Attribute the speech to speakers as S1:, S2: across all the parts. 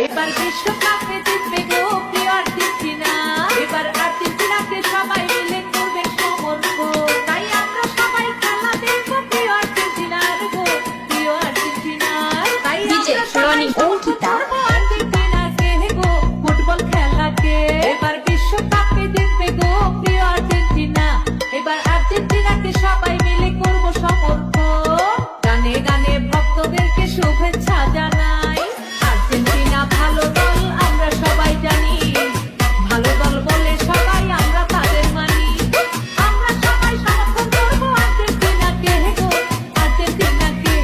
S1: এবার বিশ্বকাপে জিতবে গো প্রিয় আর্জেন্টিনা। এবার আর্জেন্টিনাকে সবাই মিলে করবে সমর্থন। তাই আমরা সবাই খেলা দেখবো প্রিয় আর্জেন্টিনার গো, প্রিয় আর্জেন্টিনার। তাই আমরা সবাই সমর্থন করবো আর্জেন্টিনাকে গো, ফুটবল খেলাকে। এবার বিশ্বকাপে জিতবে গো প্রিয় আর্জেন্টিনা। এবার আর্জেন্টিনাকে সবাই মিলে করবো সমর্থন। গানে গানে ভক্তদেরকে শুভেচ্ছা জানাই। আর্জেন্টিনা ভালো দল আমরা সবাই জানি, ভালো দল বলে সবাই আমরা তাদের মানি। আমরা সবাই সমর্থন করবো আর্জেন্টিনাকে গো, আর্জেন্টিনাকে।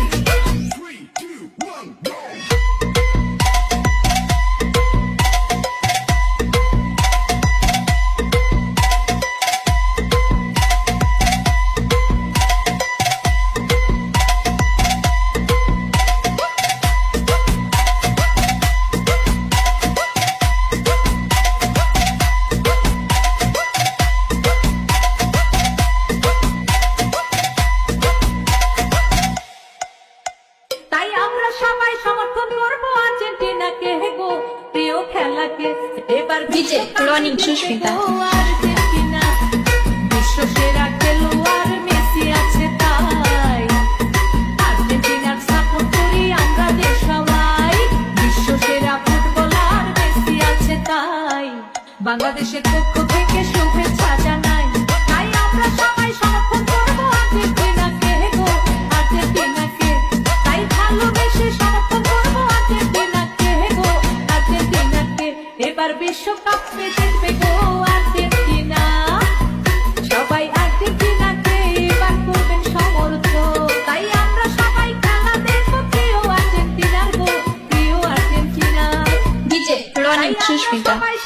S1: তাই আমরা সবাই সমর্থন করবো আর্জেন্টিনাকে গো, প্রিয় খেলাকে। এবার
S2: DJ রনিং সুস্মিতা।
S1: আর্জেন্টিনা বিশ্ব সেরা খেলোয়াড় মেসি আছে, তাই আর্জেন্টিনার সাপোর্ট করি আমরা যে সবাই। বিশ্ব সেরা ফুটবলার মেসি আছে, তাই বাংলাদেশের পক্ষ থেকে শুভেচ্ছা জানাই। তাই আমরা সবাই সমর্থন করবো আর্জেন্টিনাকে গো, আর্জেন্টিনাকে। তাই ভালোবেসে সমর্থন করবো আর্জেন্টিনাকে গো, আর্জেন্টিনাকে। এবার বিশ্বকাপে জিতবে গো আর্জেন্টিনা। সবাই আর্জেন্টিনাকে এবার করবেন সমর্থন। তাই আমরা সবাই খেলা দেখবো প্রিয় আর্জেন্টিনার গো, প্রিয় আর্জেন্টিনা।
S2: DJ রনিং
S1: তাই আমরা
S2: সুস্মিতা।
S1: সবাই